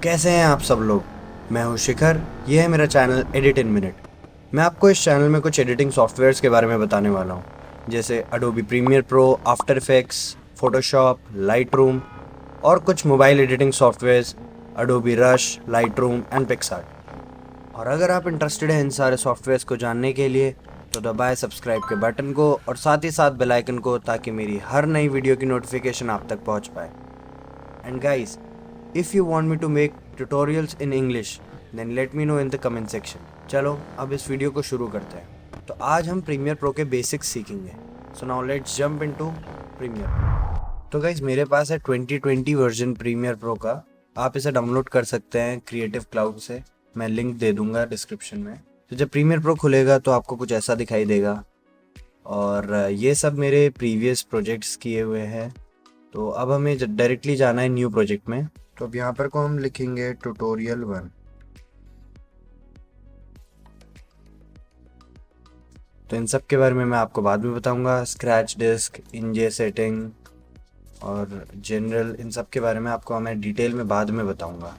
कैसे हैं आप सब लोग। मैं हूं शिखर। ये है मेरा चैनल एडिट इन मिनट। मैं आपको इस चैनल में कुछ एडिटिंग सॉफ्टवेयर्स के बारे में बताने वाला हूं, जैसे Adobe Premiere Pro, After Effects, Photoshop, Lightroom और कुछ mobile editing softwares, Adobe Rush, Lightroom and PicsArt. और अगर आप इंटरेस्टेड हैं इन सारे सॉफ्टवेयर्स को जानने के लिए तो दबाएं सब्सक्राइब के बटन को और साथ ही साथ बेल आइकन को, ताकि मेरी हर नई वीडियो की नोटिफिकेशन आप तक पहुंच पाए। And guys, if you want me to make tutorials in English, then let me know in the comment section। चलो अब इस वीडियो को शुरू करते हैं। तो आज हम प्रीमियर प्रो के बेसिक्स सीखेंगे। So now let's jump into Premiere Pro. तो गाइज मेरे पास है 2020 वर्जन प्रीमियर प्रो का। आप इसे डाउनलोड कर सकते हैं क्रिएटिव क्लाउड से। मैं लिंक दे दूंगा डिस्क्रिप्शन में। तो जब प्रीमियर प्रो खुलेगा तो आपको कुछ ऐसा दिखाई देगा, और ये सब मेरे प्रीवियस प्रोजेक्ट्स किए हुए हैं। तो अब हमें डायरेक्टली जाना है न्यू प्रोजेक्ट में। तो अब यहाँ पर को हम लिखेंगे ट्यूटोरियल 1। तो इन सब के बारे में मैं आपको बाद में बताऊंगा। स्क्रैच डिस्क, इंजे सेटिंग और जनरल, इन सब के बारे में आपको मैं डिटेल में बाद में बताऊंगा।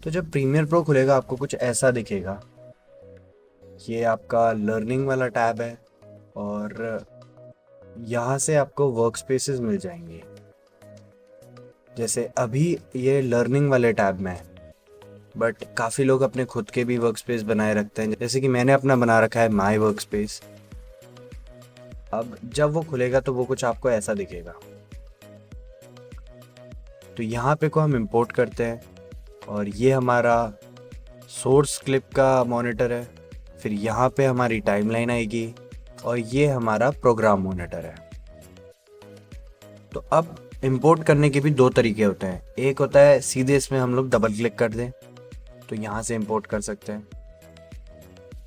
तो जब प्रीमियर प्रो खुलेगा आपको कुछ ऐसा दिखेगा। ये आपका लर्निंग वाला टैब है और यहाँ से आपको वर्क स्पेसेस मिल जाएंगे। जैसे अभी ये लर्निंग वाले टैब में है, बट काफ़ी लोग अपने खुद के भी वर्क स्पेस बनाए रखते हैं, जैसे कि मैंने अपना बना रखा है माई वर्क स्पेस। अब जब वो खुलेगा तो वो कुछ आपको ऐसा दिखेगा। तो यहाँ पे को हम इंपोर्ट करते हैं और ये हमारा सोर्स क्लिप का मॉनिटर है। फिर यहाँ पे हमारी टाइमलाइन आएगी और ये हमारा प्रोग्राम मॉनिटर है। तो अब इंपोर्ट करने के भी दो तरीके होते हैं। एक होता है सीधे इसमें हम लोग डबल क्लिक कर दें तो यहाँ से इंपोर्ट कर सकते हैं।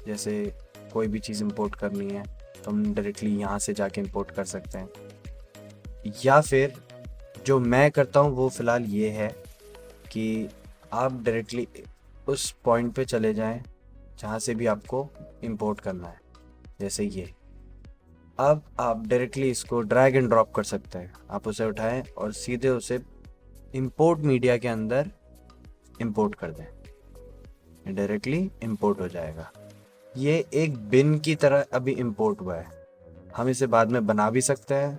जैसे कोई भी चीज़ इंपोर्ट करनी है तो हम डायरेक्टली यहाँ से जाके इंपोर्ट कर सकते हैं। या फिर जो मैं करता हूँ वो फ़िलहाल ये है कि आप डायरेक्टली उस पॉइंट पे चले जाएं जहाँ से भी आपको इंपोर्ट करना है, जैसे ये। अब आप डायरेक्टली इसको ड्रैग एंड ड्रॉप कर सकते हैं। आप उसे उठाएं और सीधे उसे इंपोर्ट मीडिया के अंदर इंपोर्ट कर दें। डायरेक्टली इंपोर्ट हो जाएगा। ये एक बिन की तरह अभी इंपोर्ट हुआ है। हम इसे बाद में बना भी सकते हैं।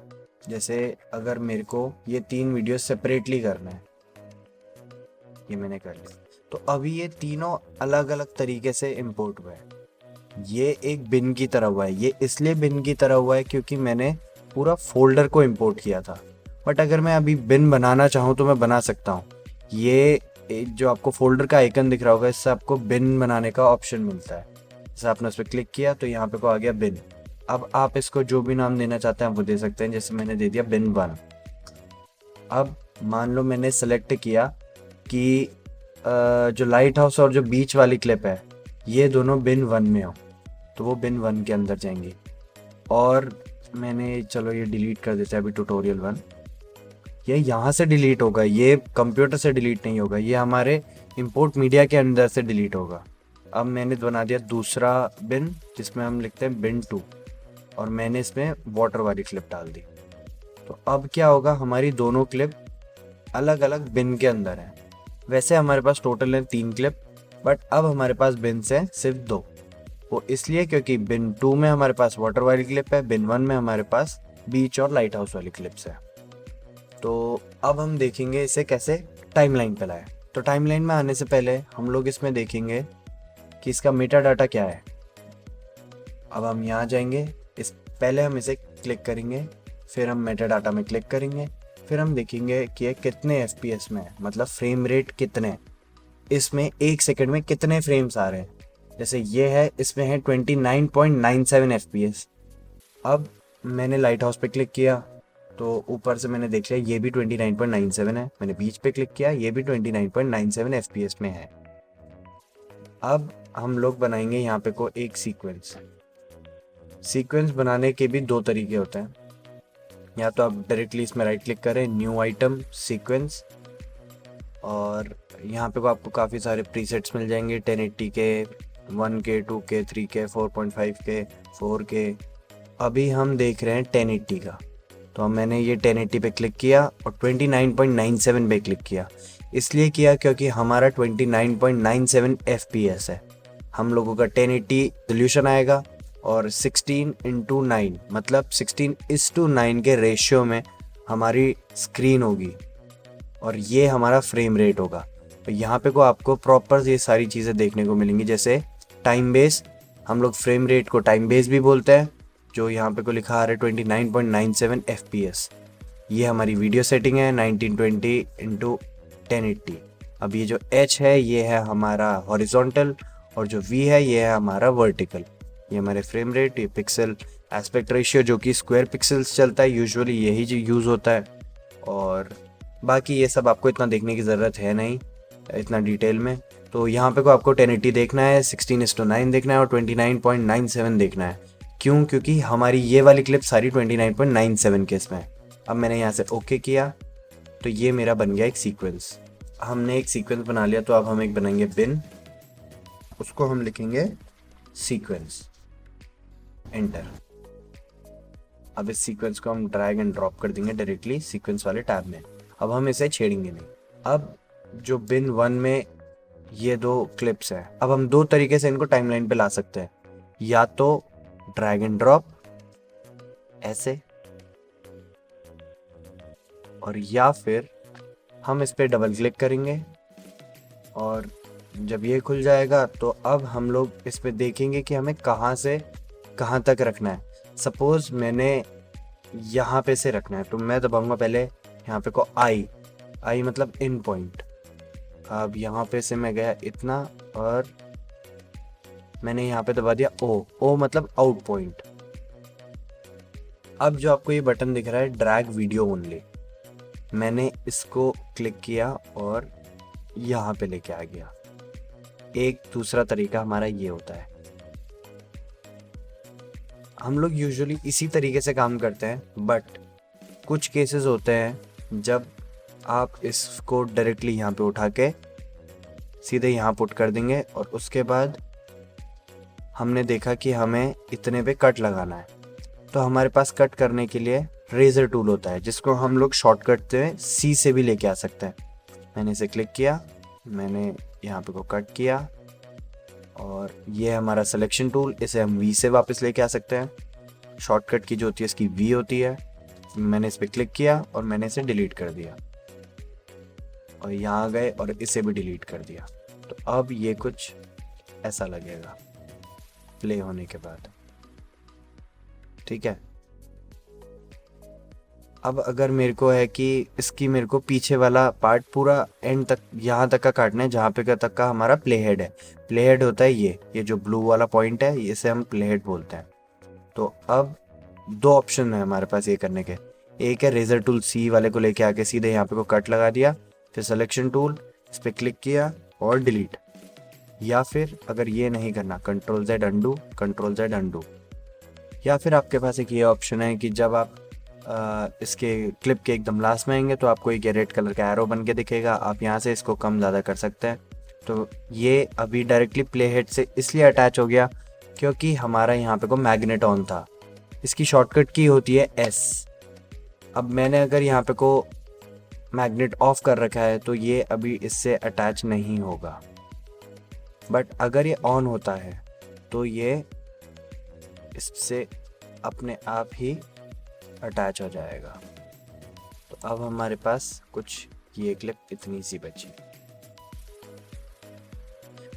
जैसे अगर मेरे को ये 3 वीडियो सेपरेटली करना है, ये मैंने कर लिया। तो अभी ये तीनों अलग अलग तरीके से इंपोर्ट हुआ है। ये एक बिन की तरह हुआ है। ये इसलिए बिन की तरह हुआ है क्योंकि मैंने पूरा फोल्डर को इंपोर्ट किया था। बट अगर मैं अभी बिन बनाना चाहूँ तो मैं बना सकता हूँ। ये जो आपको फोल्डर का आइकन दिख रहा होगा, इससे आपको बिन बनाने का ऑप्शन मिलता है। जैसे आपने उस पर क्लिक किया तो यहाँ पे को आ गया बिन। अब आप इसको जो भी नाम देना चाहते हैं वो दे सकते हैं। जैसे मैंने दे दिया बिन 1। अब मान लो मैंने सेलेक्ट किया कि जो लाइट हाउस और जो बीच वाली क्लिप है ये दोनों बिन 1 में हो, तो वो बिन 1 के अंदर जाएंगी। और मैंने चलो ये डिलीट कर देते हैं अभी ट्यूटोरियल 1। ये यहाँ से डिलीट होगा, ये कंप्यूटर से डिलीट नहीं होगा, ये हमारे इंपोर्ट मीडिया के अंदर से डिलीट होगा। अब मैंने बना दिया दूसरा बिन जिसमें हम लिखते हैं बिन 2, और मैंने इसमें वाटर वाली क्लिप डाल दी। तो अब क्या होगा, हमारी दोनों क्लिप अलग अलग बिन के अंदर है। वैसे हमारे पास टोटल है 3 क्लिप, बट अब हमारे पास बिन से सिर्फ 2। वो इसलिए क्योंकि बिन 2 में हमारे पास वाटर वाली क्लिप है, बिन 1 में हमारे पास बीच और लाइट हाउस वाली क्लिप्स है। तो अब हम देखेंगे इसे कैसे टाइमलाइन पे लाए। तो टाइमलाइन में आने से पहले हम लोग इसमें देखेंगे कि इसका मेटा डाटा क्या है। अब हम यहाँ जाएंगे, पहले हम इसे क्लिक करेंगे, फिर हम मेटा डाटा में क्लिक करेंगे, फिर हम देखेंगे कि ये कितने FPS में है, मतलब फ्रेम रेट कितने, इसमें 1 सेकंड में कितने फ्रेम्स आ रहे हैं। जैसे ये है, इसमें है 29.97 FPS। अब मैंने लाइट हाउस पे क्लिक किया तो ऊपर से मैंने देख लिया ये भी 29.97 है। मैंने बीच पे क्लिक किया, ये भी 29.97 FPS में है। अब हम लोग बनाएंगे यहाँ पे को एक सीक्वेंस बनाने के भी 2 तरीके होते हैं। या तो आप डायरेक्टली इसमें राइट क्लिक करें, न्यू आइटम सीक्वेंस, और यहाँ पे को आपको काफ़ी सारे प्रीसेट्स मिल जाएंगे। 1080 के, 1K, 2K, 3K, 4.5K, 4K। अभी हम देख रहे हैं 1080 का। तो मैंने ये 1080 पे क्लिक किया और 29.97 पे क्लिक किया। इसलिए किया क्योंकि हमारा 29.97 FPS है। हम लोगों का 1080 सोल्यूशन आएगा और 16:9 मतलब 16:9 के रेशियो में हमारी स्क्रीन होगी और ये हमारा फ्रेम रेट होगा। तो यहाँ पे को आपको प्रॉपर ये सारी चीज़ें देखने को मिलेंगी, जैसे टाइम बेस, हम लोग फ्रेम रेट को टाइम बेस भी बोलते हैं, जो यहाँ पे को लिखा आ रहा है 29.97 FPS। ये हमारी वीडियो सेटिंग है 1920x1080। अब ये जो H है ये है हमारा हॉरिजॉन्टल और जो V है ये है हमारा वर्टिकल। ये हमारे फ्रेम रेट, ये पिक्सल एस्पेक्ट रेशियो जो कि स्क्वायर पिक्सल्स चलता है, यूजुअली यही जो यूज़ होता है। और बाकी ये सब आपको इतना देखने की ज़रूरत है नहीं इतना डिटेल में। तो यहाँ पे को आपको 1080 देखना है, 16:9 देखना है और 29.97 देखना है। क्यों? क्योंकि हमारी ये वाली क्लिप सारी 29.97 के इसमें है। अब मैंने यहाँ से ओके किया तो ये मेरा बन गया एक सीक्वेंस। हमने एक सीक्वेंस बना लिया, तो अब हम एक बनाएंगे बिन, उसको हम लिखेंगे सीक्वेंस, एंटर। अब इस सीक्वेंस को हम ड्रैग एंड ड्रॉप कर देंगे डायरेक्टली सीक्वेंस वाले टैब में। अब हम इसे छेड़ेंगे नहीं। अब जो बिन 1 में ये 2 क्लिप्स हैं, अब हम 2 तरीके से इनको टाइमलाइन पे ला सकते हैं, या तो ड्रैग एंड ड्रॉप ऐसे, और या फिर हम इस पे डबल क्लिक करेंगे और जब ये खुल जाएगा तो अब हम लोग इस पे देखेंगे कि हमें कहाँ से कहाँ तक रखना है। सपोज मैंने यहाँ पे से रखना है तो मैं दबाऊंगा पहले यहाँ पे को आई मतलब इन पॉइंट। अब यहाँ पे से मैं गया इतना और मैंने यहाँ पे दबा दिया ओ मतलब आउट पॉइंट। अब जो आपको ये बटन दिख रहा है ड्रैग वीडियो ओनली, मैंने इसको क्लिक किया और यहाँ पे लेके आ गया। एक दूसरा तरीका हमारा ये होता है, हम लोग यूजुअली इसी तरीके से काम करते हैं, बट कुछ केसेस होते हैं जब आप इसको डायरेक्टली यहाँ पे उठा के सीधे यहाँ पुट कर देंगे और उसके बाद हमने देखा कि हमें इतने पे कट लगाना है, तो हमारे पास कट करने के लिए रेजर टूल होता है जिसको हम लोग शॉर्टकट में C से भी लेके आ सकते हैं। मैंने इसे क्लिक किया, मैंने यहाँ पे को कट किया और ये हमारा सिलेक्शन टूल, इसे हम V से वापस लेके आ सकते हैं। शॉर्टकट की जो होती है इसकी V होती है। मैंने इस पर क्लिक किया और मैंने इसे डिलीट कर दिया और यहाँ गए और इसे भी डिलीट कर दिया। तो अब ये कुछ ऐसा लगेगा प्ले होने के बाद, ठीक है। अब अगर मेरे को है कि इसकी मेरे को पीछे वाला पार्ट पूरा एंड तक यहाँ तक का काटना है, जहाँ पे तक का हमारा प्ले हेड है। प्ले हेड होता है ये जो ब्लू वाला पॉइंट है, इसे हम प्ले हेड बोलते हैं। तो अब 2 ऑप्शन है हमारे पास ये करने के। एक है रेजर टूल C वाले को लेके आके सीधे यहाँ पे को कट लगा दिया, फिर सिलेक्शन टूल इस पर क्लिक किया और डिलीट। या फिर अगर ये नहीं करना, Ctrl+Z अनडू, Ctrl+Z अनडू। या फिर आपके पास एक ये ऑप्शन है कि जब आप इसके क्लिप के एकदम लास्ट में आएंगे तो आपको एक रेड कलर का एरो बन के दिखेगा, आप यहाँ से इसको कम ज़्यादा कर सकते हैं। तो ये अभी डायरेक्टली प्ले हेड से इसलिए अटैच हो गया क्योंकि हमारा यहाँ पे को मैग्नेट ऑन था। इसकी शॉर्टकट की होती है S। अब मैंने अगर यहाँ पे को मैग्नेट ऑफ कर रखा है तो ये अभी इससे अटैच नहीं होगा, बट अगर ये ऑन होता है तो ये इससे अपने आप ही अटैच हो जाएगा। तो अब हमारे पास कुछ ये क्लिप इतनी सी बची।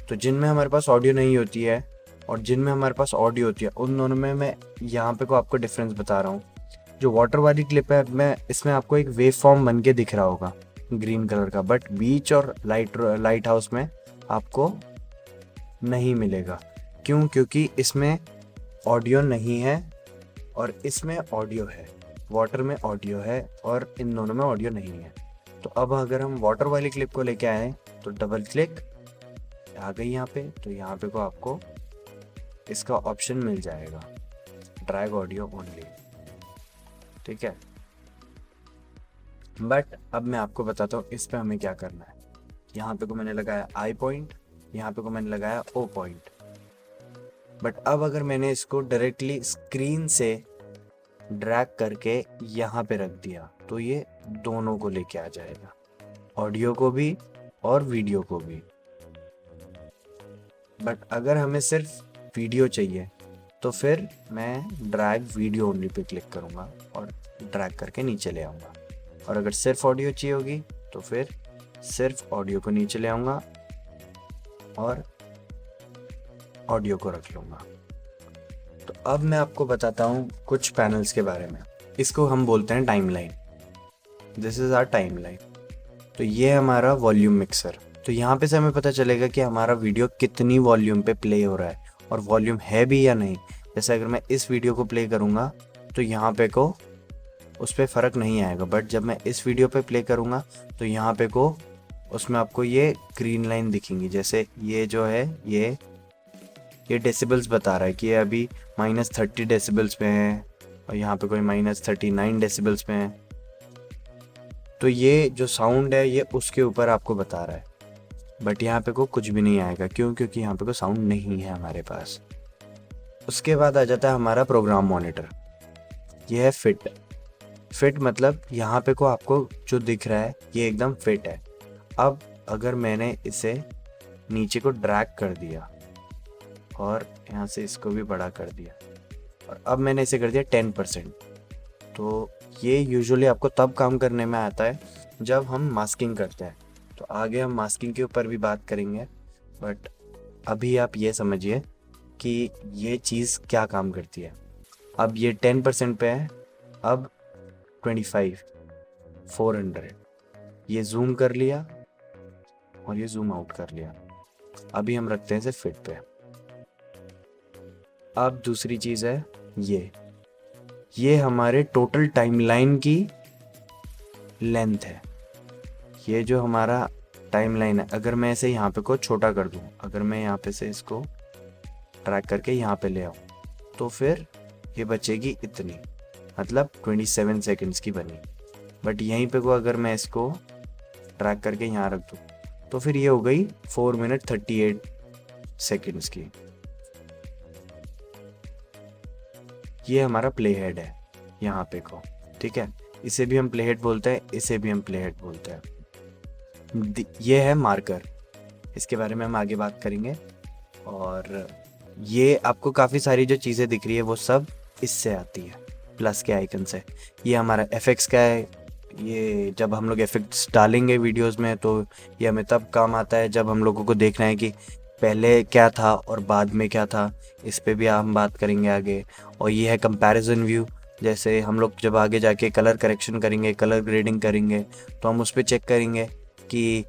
तो जिनमें हमारे पास ऑडियो नहीं होती है और जिनमें हमारे पास ऑडियो होती है, उन दोनों में मैं यहाँ पे को आपको डिफरेंस बता रहा हूँ। जो वाटर वाली क्लिप है, मैं इसमें आपको एक वेव फॉर्म बन के दिख रहा होगा ग्रीन कलर का, बट बीच और लाइट हाउस में आपको नहीं मिलेगा। क्यों? क्योंकि इसमें ऑडियो नहीं है और इसमें ऑडियो है। वाटर में ऑडियो है और इन दोनों में ऑडियो नहीं है। तो अब अगर हम वाटर वाली क्लिप को लेके आए तो डबल क्लिक आ गई यहाँ पे, तो यहाँ पे को आपको इसका ऑप्शन मिल जाएगा ड्रैग ऑडियो ओनली, ठीक है। बट अब मैं आपको बताता हूँ इस पे हमें क्या करना है। यहाँ पे को मैंने लगाया आई पॉइंट, यहाँ पे को मैंने लगाया ओ पॉइंट। बट अब अगर मैंने इसको डायरेक्टली स्क्रीन से ड्रैग करके यहाँ पे रख दिया तो ये दोनों को लेके आ जाएगा, ऑडियो को भी और वीडियो को भी। बट अगर हमें सिर्फ वीडियो चाहिए तो फिर मैं drag video only pay click करूँगा और ड्रैग करके नीचे ले आऊँगा। और अगर सिर्फ ऑडियो चाहिए होगी तो फिर सिर्फ ऑडियो को नीचे ले आऊँगा और ऑडियो को रख लूँगा। तो अब मैं आपको बताता हूँ कुछ पैनल्स के बारे में। इसको हम बोलते हैं timeline. This is our timeline. तो ये हमारा वॉल्यूम मिक्सर। तो यहाँ पे से हमें पता चलेगा कि हमारा वीडियो कितनी वॉल्यूम पे प्ले हो रहा है और वॉल्यूम है भी या नहीं। जैसे अगर मैं इस वीडियो को प्ले करूँगा तो यहाँ पे को उस पर फ़र्क नहीं आएगा, बट जब मैं इस वीडियो पे प्ले करूँगा तो यहाँ पे को उसमें आपको ये ग्रीन लाइन दिखेंगी। जैसे ये जो है ये डेसिबल्स बता रहा है कि ये अभी -30 डेसिबल्स पे है और यहाँ पे कोई -39 डेसिबल्स पे है। तो ये जो साउंड है ये उसके ऊपर आपको बता रहा है, बट यहाँ पे को कुछ भी नहीं आएगा। क्यों? क्योंकि यहाँ पे को साउंड नहीं है हमारे पास। उसके बाद आ जाता है हमारा प्रोग्राम मॉनिटर। ये है फिट मतलब यहाँ पे को आपको जो दिख रहा है ये एकदम फिट है। अब अगर मैंने इसे नीचे को ड्रैग कर दिया और यहाँ से इसको भी बड़ा कर दिया और अब मैंने इसे कर दिया 10%, तो ये यूजुअली आपको तब काम करने में आता है जब हम मास्किंग करते हैं। तो आगे हम मास्किंग के ऊपर भी बात करेंगे, बट अभी आप ये समझिए कि ये चीज़ क्या काम करती है। अब ये 10% पे है, अब 25, 400 ये जूम कर लिया और ये जूम आउट कर लिया। अभी हम रखते हैं इसे फिट पे। अब दूसरी चीज़ है ये हमारे टोटल टाइमलाइन की लेंथ है। ये जो हमारा टाइमलाइन है, अगर मैं इसे यहाँ पे को छोटा कर दूँ, अगर मैं यहाँ पे से इसको ट्रैक करके यहाँ पे ले आऊँ तो फिर ये बचेगी इतनी, मतलब 27 सेकंड्स की बनी। बट यहीं पे को अगर मैं इसको ट्रैक करके यहाँ रख दूँ तो फिर ये हो गई 4 मिनट 38 सेकंड्स की। ये हमारा प्ले हेड है यहाँ पे को, ठीक है। इसे भी हम प्ले हेड बोलते हैं, इसे भी हम प्ले हेड बोलते हैं। ये है मार्कर, इसके बारे में हम आगे बात करेंगे। और ये आपको काफ़ी सारी जो चीज़ें दिख रही है वो सब इससे आती है, प्लस के आइकन से। ये हमारा एफेक्ट्स का है। ये जब हम लोग इफेक्ट्स डालेंगे वीडियोस में तो ये हमें तब काम आता है जब हम लोगों को देखना है कि पहले क्या था और बाद में क्या था। इस पे भी हम बात करेंगे आगे। और ये है कंपैरिजन व्यू। जैसे हम लोग जब आगे जाके कलर करेक्शन करेंगे, कलर ग्रेडिंग करेंगे, तो हम उस पर चेक करेंगे कि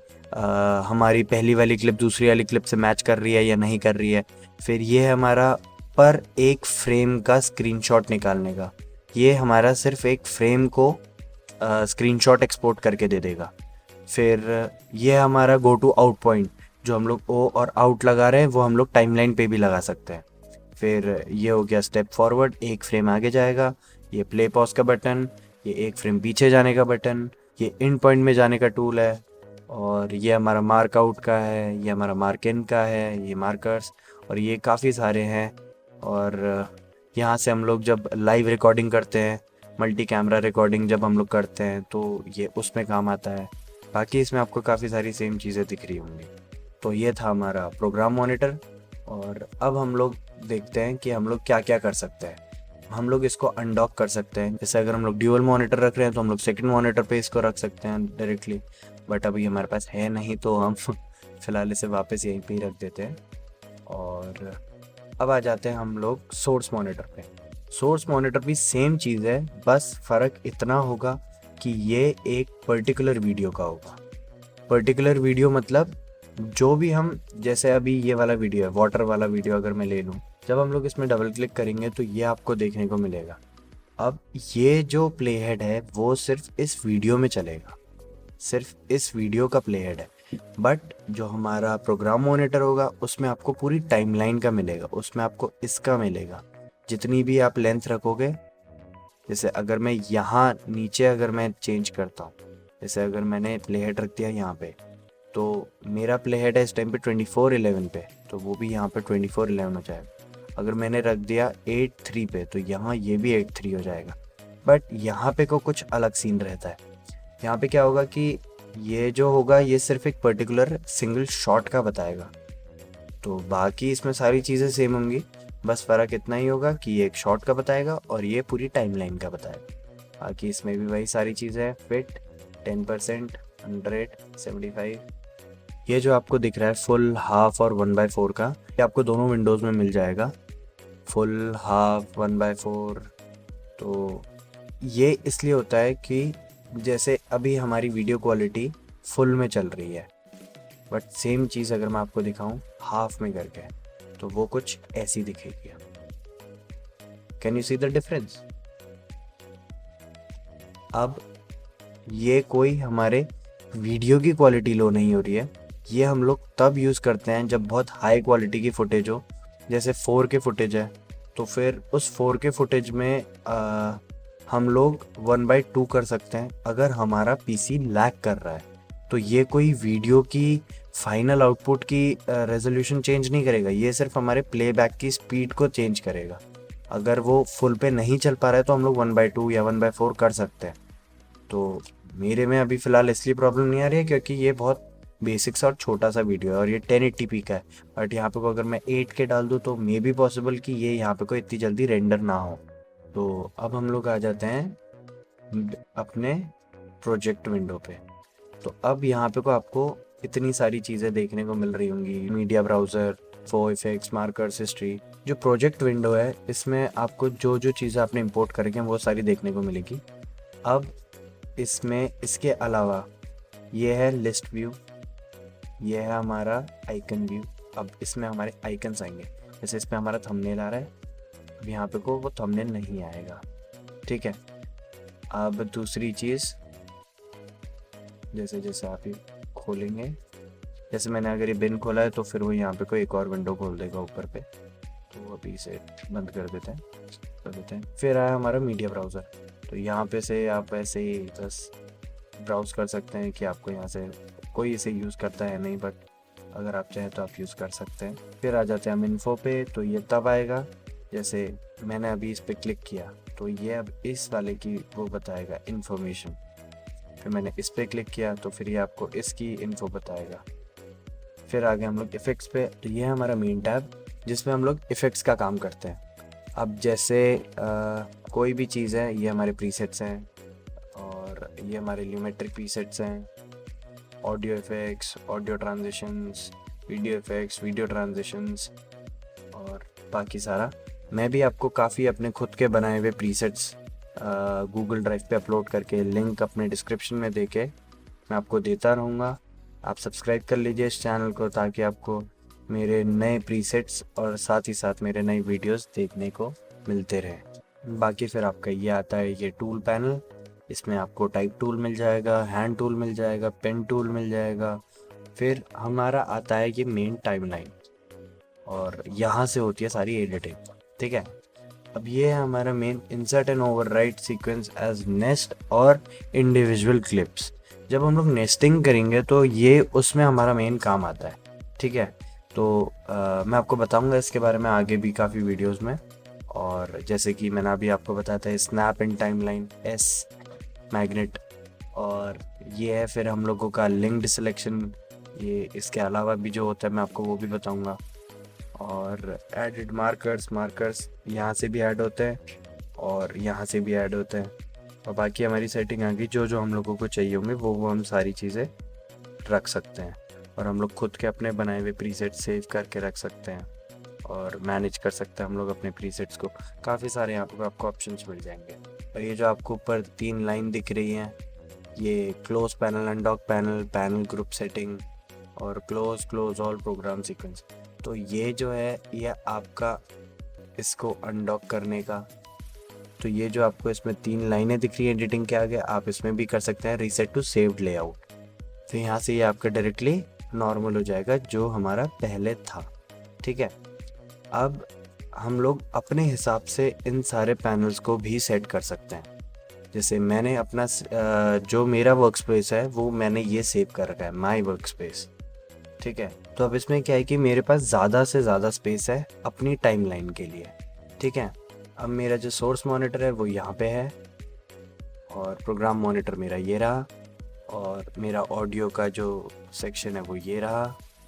हमारी पहली वाली क्लिप दूसरी वाली क्लिप से मैच कर रही है या नहीं कर रही है। फिर ये है हमारा पर एक फ्रेम का स्क्रीनशॉट निकालने का। ये हमारा सिर्फ एक फ्रेम को स्क्रीनशॉट एक्सपोर्ट करके दे देगा। फिर ये हमारा गो टू आउट पॉइंट, जो हम लोग ओ और आउट लगा रहे हैं वो हम लोग टाइमलाइन पे भी लगा सकते हैं। फिर ये हो गया स्टेप फॉरवर्ड, एक फ्रेम आगे जाएगा। ये प्ले पॉज का बटन, ये एक फ्रेम पीछे जाने का बटन, ये इन पॉइंट में जाने का टूल है। और ये हमारा मार्क आउट का है, ये हमारा मार्क इन का है, ये मार्कर्स, और ये काफ़ी सारे हैं। और यहाँ से हम लोग जब लाइव रिकॉर्डिंग करते हैं, मल्टी कैमरा रिकॉर्डिंग जब हम लोग करते हैं तो ये उसमें काम आता है। बाकी इसमें आपको काफ़ी सारी सेम चीज़ें दिख रही होंगी। तो ये था हमारा प्रोग्राम मॉनिटर। और अब हम लोग देखते हैं कि हम लोग क्या क्या कर सकते हैं। हम लोग इसको अनडॉक कर सकते हैं। जैसे अगर हम लोग ड्यूअल मॉनिटर रख रहे हैं तो हम लोग सेकंड मॉनिटर पे इसको रख सकते हैं डायरेक्टली, बट अभी हमारे पास है नहीं तो हम फिलहाल इसे वापस यहीं पे ही रख देते हैं। और अब आ जाते हैं हम लोग सोर्स मॉनिटर पे। सोर्स मॉनिटर भी सेम चीज़ है, बस फ़र्क इतना होगा कि ये एक पर्टिकुलर वीडियो का होगा। पर्टिकुलर वीडियो मतलब जो भी हम, जैसे अभी ये वाला वीडियो है, वाटर वाला वीडियो अगर मैं ले लूँ, जब हम लोग इसमें डबल क्लिक करेंगे तो ये आपको देखने को मिलेगा। अब ये जो प्ले हेड है वो सिर्फ इस वीडियो में चलेगा, सिर्फ इस वीडियो का प्ले हेड है। बट जो हमारा प्रोग्राम मॉनिटर होगा उसमें आपको पूरी टाइमलाइन का मिलेगा, उसमें आपको इसका मिलेगा। जितनी भी आप लेंथ रखोगे, जैसे अगर मैं यहाँ नीचे अगर मैं चेंज करता हूँ, जैसे अगर मैंने प्ले हेड रख दिया यहाँ पे, तो मेरा प्ले हेड है इस टाइम पे 24:11 पे, तो वो भी यहाँ पे 24:11 हो जाएगा। अगर मैंने रख दिया 8:3 पे तो यहाँ ये भी 8:3 हो जाएगा। बट यहाँ पे को कुछ अलग सीन रहता है। यहाँ पे क्या होगा कि ये जो होगा ये सिर्फ एक पर्टिकुलर सिंगल शॉट का बताएगा, तो बाकी इसमें सारी चीज़ें सेम होंगी, बस फ़र्क इतना ही होगा कि ये एक शॉट का बताएगा और ये पूरी टाइमलाइन का बताएगा। बाकी इसमें भी वही सारी चीज़ें हैं, फिट, 10%, 100, 75। ये जो आपको दिख रहा है फुल, हाफ और 1/4 का, ये आपको दोनों विंडोज़ में मिल जाएगा, फुल, हाफ, 1/4। तो ये इसलिए होता है कि जैसे अभी हमारी वीडियो क्वालिटी फुल में चल रही है, बट सेम चीज़ अगर मैं आपको दिखाऊं हाफ में करके, तो वो कुछ ऐसी दिखेगी। Can you see the difference? अब ये कोई हमारे वीडियो की क्वालिटी लो नहीं हो रही है, ये हम लोग तब यूज़ करते हैं जब बहुत हाई क्वालिटी की फुटेज हो, जैसे 4K फुटेज है, तो फिर उस 4K फुटेज में हम लोग 1/2 कर सकते हैं अगर हमारा पीसी लैग कर रहा है। तो ये कोई वीडियो की फाइनल आउटपुट की रेजोल्यूशन चेंज नहीं करेगा, ये सिर्फ हमारे प्लेबैक की स्पीड को चेंज करेगा। अगर वो फुल पे नहीं चल पा रहा है तो हम लोग 1/2 या 1/4 कर सकते हैं। तो मेरे में अभी फ़िलहाल इसलिए प्रॉब्लम नहीं आ रही है क्योंकि ये बहुत बेसिक सा और छोटा सा वीडियो है और ये 1080p का है। बट यहाँ पे को अगर मैं 8K डाल दूँ तो मे बी पॉसिबल कि ये यहाँ पे को इतनी जल्दी रेंडर ना हो। तो अब हम लोग आ जाते हैं अपने प्रोजेक्ट विंडो पे। तो अब यहाँ पे को आपको इतनी सारी चीज़ें देखने को मिल रही होंगी, मीडिया ब्राउज़र, फो इफेक्ट्स, मार्कर्स, हिस्ट्री। जो प्रोजेक्ट विंडो है इसमें आपको जो जो चीज़ें आपने इंपोर्ट करेंगे वो सारी देखने को मिलेगी। अब इसमें इसके अलावा ये है लिस्ट व्यू, ये है हमारा आइकन व्यू। अब इसमें हमारे आइकन्स आएंगे, जैसे इसमें हमारा थंबनेल आ रहा है, अब यहाँ पे को वो थंबनेल नहीं आएगा, ठीक है। अब दूसरी चीज़, जैसे जैसे आप ये खोलेंगे, जैसे मैंने अगर ये बिन खोला है तो फिर वो यहाँ पे कोई एक और विंडो खोल देगा ऊपर पे, तो अभी इसे बंद कर देते हैं। फिर आया हमारा मीडिया ब्राउज़र, तो यहाँ पे से आप ऐसे ही बस ब्राउज़ कर सकते हैं कि आपको यहाँ से कोई इसे यूज़ करता है नहीं, बट अगर आप चाहें तो आप यूज़ कर सकते हैं। फिर आ जाते हैं हम इन्फो पे, तो ये तब आएगा जैसे मैंने अभी इस पर क्लिक किया तो ये अब इस वाले की वो बताएगा इन्फॉर्मेशन। फिर मैंने इस पर क्लिक किया तो फिर ये आपको इसकी इन्फो बताएगा। फिर आगे हम लोग इफ़ेक्ट्स पे, तो ये है हमारा मेन टैब जिसमें हम लोग इफ़ेक्ट्स का काम करते हैं। अब जैसे कोई भी चीज़ है, ये हमारे प्रीसेट्स हैं और ये हमारे ल्यूमेट्रिक प्रीसेट्स हैं, audio effects, audio transitions, video effects, video transitions और बाकी सारा। मैं भी आपको काफ़ी अपने खुद के बनाए हुए प्रीसेट्स गूगल ड्राइव पे अपलोड करके लिंक अपने डिस्क्रिप्शन में देके मैं आपको देता रहूँगा। आप सब्सक्राइब कर लीजिए इस चैनल को ताकि आपको मेरे नए प्रीसेट्स और साथ ही साथ मेरे नए वीडियोस देखने को मिलते रहे। बाकी फिर आपका ये आता है ये टूल पैनल, इसमें आपको टाइप टूल मिल जाएगा, हैंड टूल मिल जाएगा, पेन टूल मिल जाएगा। फिर हमारा आता है ये मेन टाइमलाइन और यहाँ से होती है सारी एडिटिंग, ठीक है। अब ये है हमारा main insert and overwrite sequence as nest और इंडिविजुअल क्लिप्स। जब हम लोग नेस्टिंग करेंगे तो ये उसमें हमारा मेन काम आता है, ठीक है। तो मैं आपको बताऊंगा इसके बारे में आगे भी काफ़ी वीडियोस में। और जैसे कि मैंने अभी आपको बताया था snap and timeline, S magnet, और ये है फिर हम लोगों का लिंक्ड सिलेक्शन। ये इसके अलावा भी जो होता है मैं आपको वो भी बताऊंगा। और एडिड मार्कर्स यहाँ से भी ऐड होते हैं और यहाँ से भी ऐड होते हैं। और बाकी हमारी सेटिंग आ गई, जो जो हम लोगों को चाहिए होंगे वो हम सारी चीज़ें रख सकते हैं। और हम लोग खुद के अपने बनाए हुए प्रीसेट सेव करके रख सकते हैं और मैनेज कर सकते हैं हम लोग अपने प्रीसेट्स को। काफ़ी सारे यहाँ पर आपको ऑप्शंस मिल जाएंगे। और ये जो आपको ऊपर 3 लाइन दिख रही हैं, ये close panel, undock panel, panel group setting और क्लोज ऑल प्रोग्राम सीक्वेंस। तो ये जो है ये आपका इसको अनडॉक करने का, तो ये जो आपको इसमें 3 लाइनें दिख रही हैं एडिटिंग के आगे, आप इसमें भी कर सकते हैं रीसेट टू सेव्ड लेआउट। तो यहाँ से ये आपका डायरेक्टली नॉर्मल हो जाएगा जो हमारा पहले था, ठीक है। अब हम लोग अपने हिसाब से इन सारे पैनल्स को भी सेट कर सकते हैं। जैसे मैंने अपना जो मेरा वर्क स्पेस है वो मैंने ये सेव कर रखा है, माई वर्क स्पेस, ठीक है। तो अब इसमें क्या है कि मेरे पास ज़्यादा से ज़्यादा स्पेस है अपनी टाइमलाइन के लिए, ठीक है। अब मेरा जो सोर्स मॉनिटर है वो यहाँ पे है और प्रोग्राम मॉनिटर मेरा ये रहा, और मेरा ऑडियो का जो सेक्शन है वो ये रहा,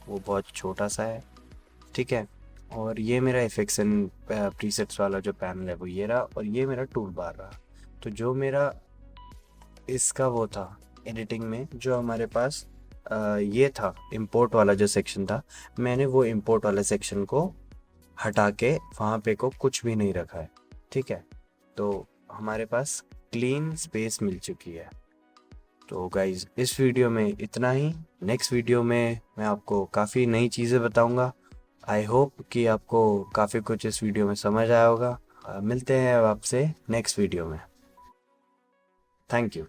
वो बहुत छोटा सा है, ठीक है। और ये मेरा इफेक्ट्स एंड प्रीसेट्स वाला जो पैनल है वो ये रहा, और ये मेरा टूल बार रहा। तो जो मेरा इसका वो था एडिटिंग में, जो हमारे पास ये था इंपोर्ट वाला जो सेक्शन था, मैंने वो इंपोर्ट वाले सेक्शन को हटा के वहाँ पे को कुछ भी नहीं रखा है, ठीक है। तो हमारे पास क्लीन स्पेस मिल चुकी है। तो गाइज इस वीडियो में इतना ही। नेक्स्ट वीडियो में मैं आपको काफ़ी नई चीज़ें बताऊंगा। आई होप कि आपको काफ़ी कुछ इस वीडियो में समझ आया होगा। मिलते हैं अब आपसे नेक्स्ट वीडियो में। Thank you.